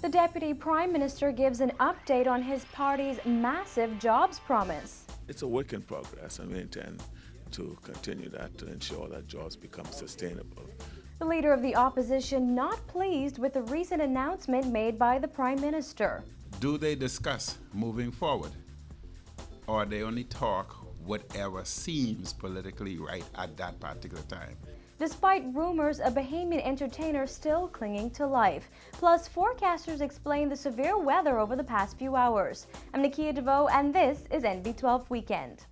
The Deputy Prime Minister gives an update on his party's massive jobs promise. It's a work in progress, and we intend to continue that to ensure that jobs become sustainable. The leader of the opposition not pleased with the recent announcement made by the Prime Minister. Do they discuss moving forward, or they only talk whatever seems politically right at that particular time? Despite rumors of Bahamian entertainers still clinging to life. Plus, forecasters explain the severe weather over the past few hours. I'm Nakia DeVoe, and this is NB12 Weekend.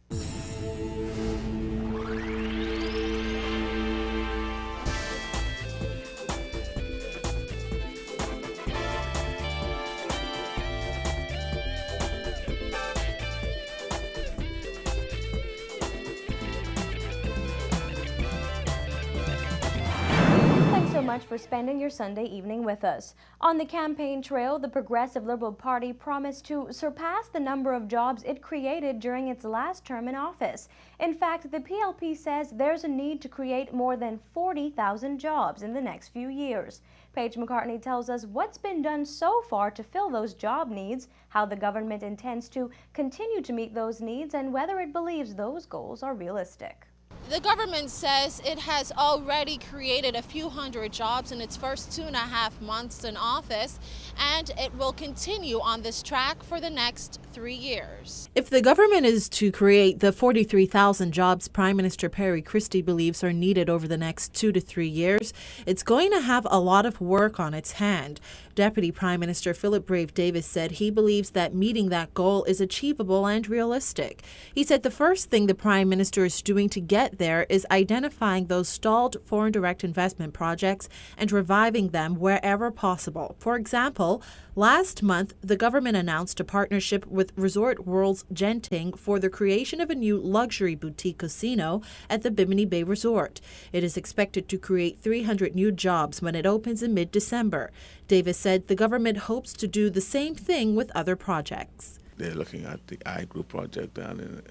So much for spending your Sunday evening with us. On the campaign trail, the Progressive Liberal Party promised to surpass the number of jobs it created during its last term in office. In fact, the PLP says there's a need to create more than 40,000 jobs in the next few years. Paige McCartney tells us what's been done so far to fill those job needs, how the government intends to continue to meet those needs, and whether it believes those goals are realistic. The government says it has already created a few hundred jobs in its first 2.5 months in office, and it will continue on this track for the next 3 years. If the government is to create the 43,000 jobs Prime Minister Perry Christie believes are needed over the next 2 to 3 years, it's going to have a lot of work on its hand. Deputy Prime Minister Philip Brave Davis said he believes that meeting that goal is achievable and realistic. He said the first thing the Prime Minister is doing to get there is identifying those stalled foreign direct investment projects and reviving them wherever possible. For example, last month, the government announced a partnership with Resort World's Genting for the creation of a new luxury boutique casino at the Bimini Bay Resort. It is expected to create 300 new jobs when it opens in mid-December. Davis said the government hopes to do the same thing with other projects. They're looking at the I Group project down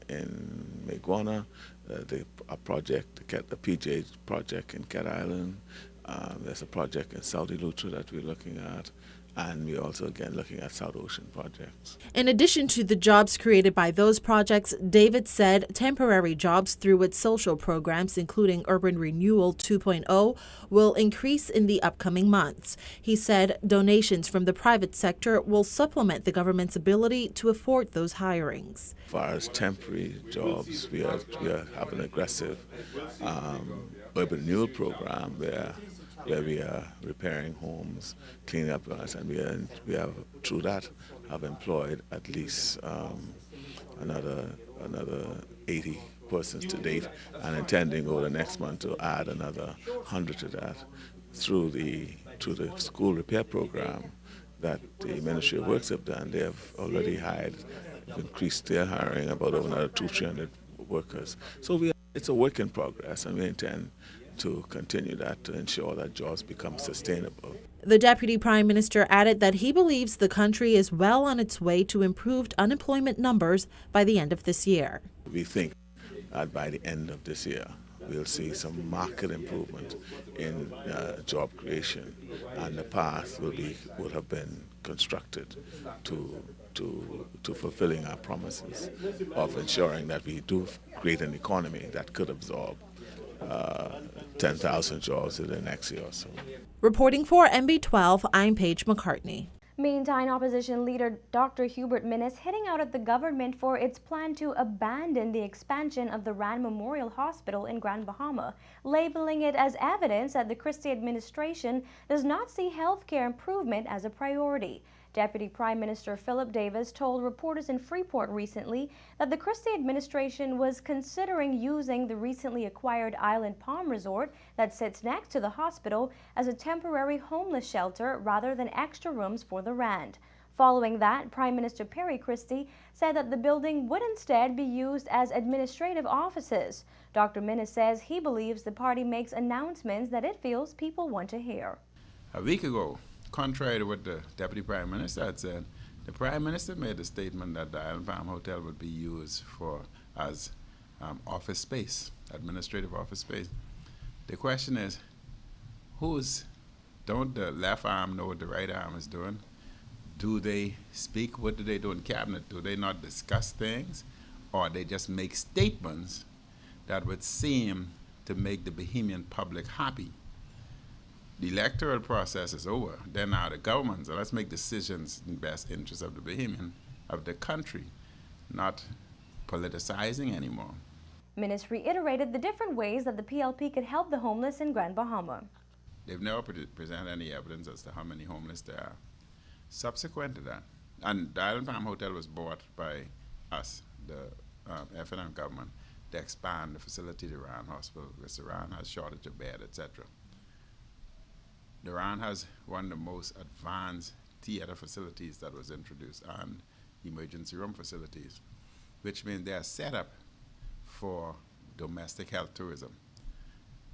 in Maguana, a project, the PJ project in Cat Island. There's a project in Saudi Lutra that we're looking at, and we're also again looking at South Ocean projects. In addition to the jobs created by those projects, David said temporary jobs through its social programs, including Urban Renewal 2.0, will increase in the upcoming months. He said donations from the private sector will supplement the government's ability to afford those hirings. As far as temporary jobs, we have an aggressive urban renewal program where we are repairing homes, cleaning up us, and we have through that have employed at least another 80 persons to date, and intending over the next month to add another 100 to that through the school repair program that the Ministry of Works have done. They have already increased their hiring about over another 200-300 workers. So it's a work in progress, and we intend to continue that to ensure that jobs become sustainable. The Deputy Prime Minister added that he believes the country is well on its way to improved unemployment numbers by the end of this year. We think that by the end of this year, we'll see some marked improvement in job creation, and the path will have been constructed to fulfilling our promises of ensuring that we do create an economy that could absorb 10,000 jobs in the next year or so. Reporting for NB12, I'm Paige McCartney. Meantime, opposition leader Dr. Hubert Minnis hitting out at the government for its plan to abandon the expansion of the Rand Memorial Hospital in Grand Bahama, labeling it as evidence that the Christie administration does not see healthcare improvement as a priority. Deputy Prime Minister Philip Davis told reporters in Freeport recently that the Christie administration was considering using the recently acquired Island Palm Resort that sits next to the hospital as a temporary homeless shelter rather than extra rooms for the Rand. Following that, Prime Minister Perry Christie said that the building would instead be used as administrative offices. Dr. Minnis says he believes the party makes announcements that it feels people want to hear. A week ago, contrary to what the Deputy Prime Minister had said, the Prime Minister made a statement that the Island Palm Hotel would be used as office space, administrative office space. The question is, whose Don't the left arm know what the right arm is doing? Do they speak? What do they do in cabinet? Do they not discuss things? Or they just make statements that would seem to make the Bahamian public happy? The electoral process is over. Then now the government, so let's make decisions in the best interest of the Bahamian, of the country, not politicizing anymore. Minnis reiterated the different ways that the PLP could help the homeless in Grand Bahama. They've never presented any evidence as to how many homeless there are. Subsequent to that, and the Island Palm Hotel was bought by us, the F&M government, to expand the facility to Ryan Hospital, because Ryan has shortage of bed, etc. The Ryan has one of the most advanced theater facilities that was introduced, and emergency room facilities, which means they are set up for domestic health tourism.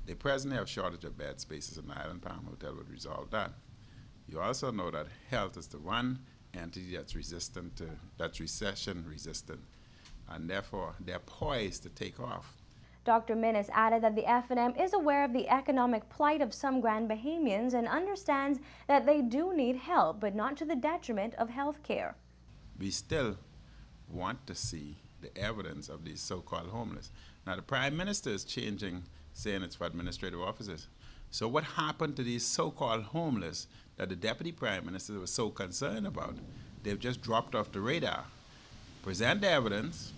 They presently have shortage of bed spaces, and the Island Palm Hotel would resolve that. You also know that health is the one entity that's recession resistant, and therefore they're poised to take off. Dr. Minnis added that the F&M is aware of the economic plight of some Grand Bahamians and understands that they do need help, but not to the detriment of health care. We still want to see the evidence of these so-called homeless. Now the Prime Minister is changing, saying it's for administrative officers. So what happened to these so-called homeless that the Deputy Prime Minister was so concerned about? They've just dropped off the radar. Present the evidence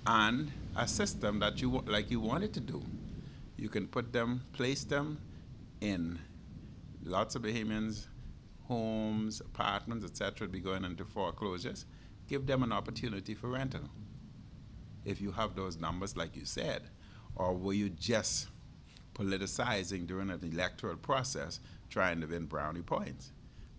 and assist them that like you wanted to do. You can place them in lots of Bahamians' homes, apartments, etc. be going into foreclosures. Give them an opportunity for rental. If you have those numbers like you said, or were you just politicizing during an electoral process trying to win brownie points?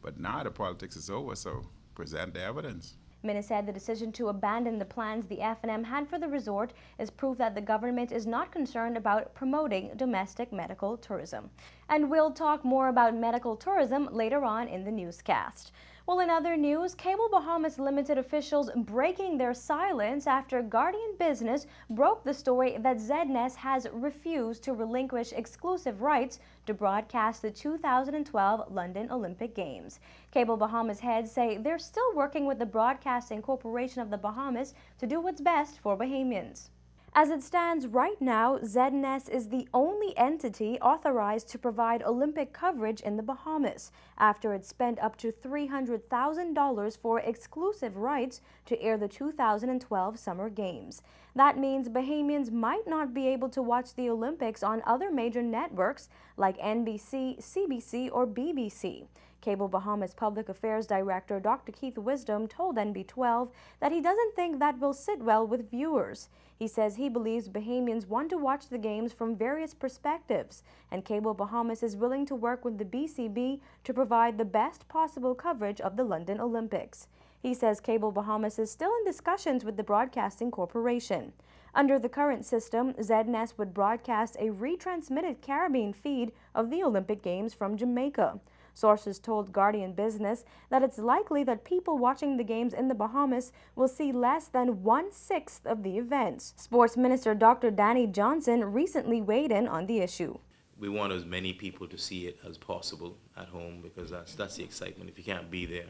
But now the politics is over, so present the evidence. Minnis said the decision to abandon the plans the F&M had for the resort is proof that the government is not concerned about promoting domestic medical tourism. And we'll talk more about medical tourism later on in the newscast. Well, in other news, Cable Bahamas Limited officials breaking their silence after Guardian Business broke the story that ZNES has refused to relinquish exclusive rights to broadcast the 2012 London Olympic Games. Cable Bahamas heads say they're still working with the Broadcasting Corporation of the Bahamas to do what's best for Bahamians. As it stands right now, ZNES is the only entity authorized to provide Olympic coverage in the Bahamas, after it spent up to $300,000 for exclusive rights to air the 2012 Summer Games. That means Bahamians might not be able to watch the Olympics on other major networks like NBC, CBC, or BBC. Cable Bahamas Public Affairs Director Dr. Keith Wisdom told NB12 that he doesn't think that will sit well with viewers. He says he believes Bahamians want to watch the games from various perspectives, and Cable Bahamas is willing to work with the BCB to provide the best possible coverage of the London Olympics. He says Cable Bahamas is still in discussions with the Broadcasting Corporation. Under the current system, ZNES would broadcast a retransmitted Caribbean feed of the Olympic Games from Jamaica. Sources told Guardian Business that it's likely that people watching the games in the Bahamas will see less than 1/6 of the events. Sports Minister Dr. Danny Johnson recently weighed in on the issue. We want as many people to see it as possible at home, because that's the excitement. If you can't be there,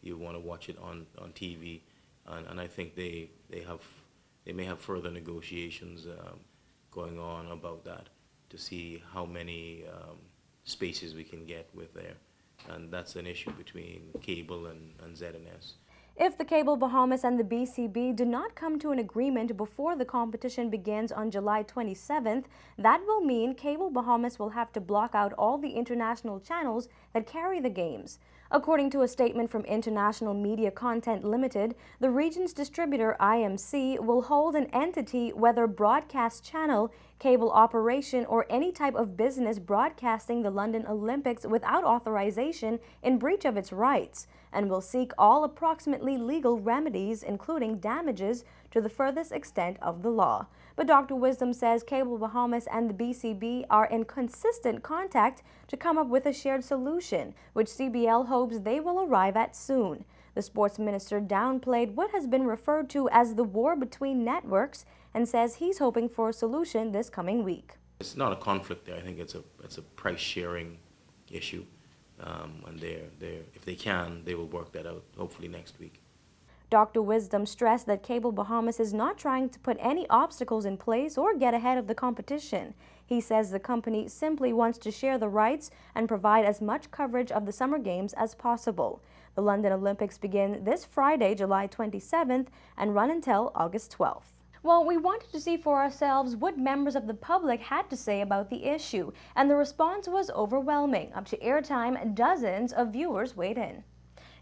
you want to watch it on TV, and I think they may have further negotiations going on about that to see how many spaces we can get with there, and that's an issue between cable and ZNS. If the Cable Bahamas and the BCB do not come to an agreement before the competition begins on July 27th, that will mean Cable Bahamas will have to block out all the international channels that carry the games. According to a statement from International Media Content Limited, the region's distributor IMC will hold an entity, whether broadcast channel, cable operation, or any type of business broadcasting the London Olympics without authorization in breach of its rights, and will seek all approximately legal remedies, including damages, to the furthest extent of the law. But Dr. Wisdom says Cable Bahamas and the BCB are in consistent contact to come up with a shared solution, which CBL hopes they will arrive at soon. The sports minister downplayed what has been referred to as the war between networks and says he's hoping for a solution this coming week. It's not a conflict there. I think it's a price sharing, issue. And if they can, they will work that out hopefully next week. Dr. Wisdom stressed that Cable Bahamas is not trying to put any obstacles in place or get ahead of the competition. He says the company simply wants to share the rights and provide as much coverage of the Summer Games as possible. The London Olympics begin this Friday, July 27th, and run until August 12th. Well, we wanted to see for ourselves what members of the public had to say about the issue, and the response was overwhelming. Up to airtime, dozens of viewers weighed in.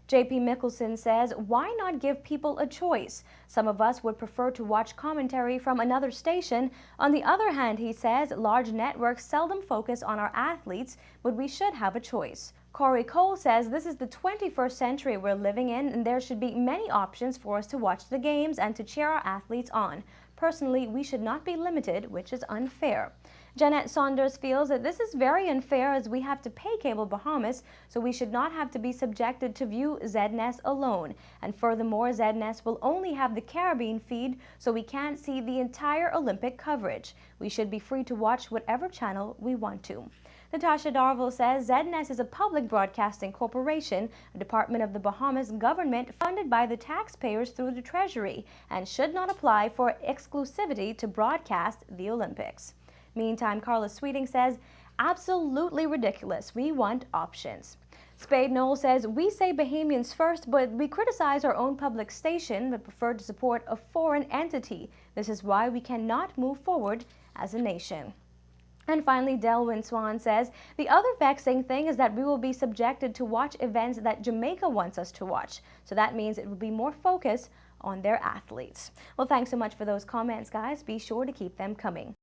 J.P. Mickelson says, why not give people a choice? Some of us would prefer to watch commentary from another station. On the other hand, he says, large networks seldom focus on our athletes, but we should have a choice. Corey Cole says this is the 21st century we're living in, and there should be many options for us to watch the games and to cheer our athletes on. Personally, we should not be limited, which is unfair. Jeanette Saunders feels that this is very unfair as we have to pay Cable Bahamas, so we should not have to be subjected to view ZNES alone. And furthermore, ZNES will only have the Caribbean feed, so we can't see the entire Olympic coverage. We should be free to watch whatever channel we want to. Natasha Darville says ZNES is a public broadcasting corporation, a department of the Bahamas government funded by the taxpayers through the Treasury, and should not apply for exclusivity to broadcast the Olympics. Meantime, Carla Sweeting says, absolutely ridiculous. We want options. Spade Knoll says, we say Bahamians first, but we criticize our own public station but prefer to support a foreign entity. This is why we cannot move forward as a nation. And finally, Delwyn Swan says, the other vexing thing is that we will be subjected to watch events that Jamaica wants us to watch. So that means it will be more focused on their athletes. Well, thanks so much for those comments, guys. Be sure to keep them coming.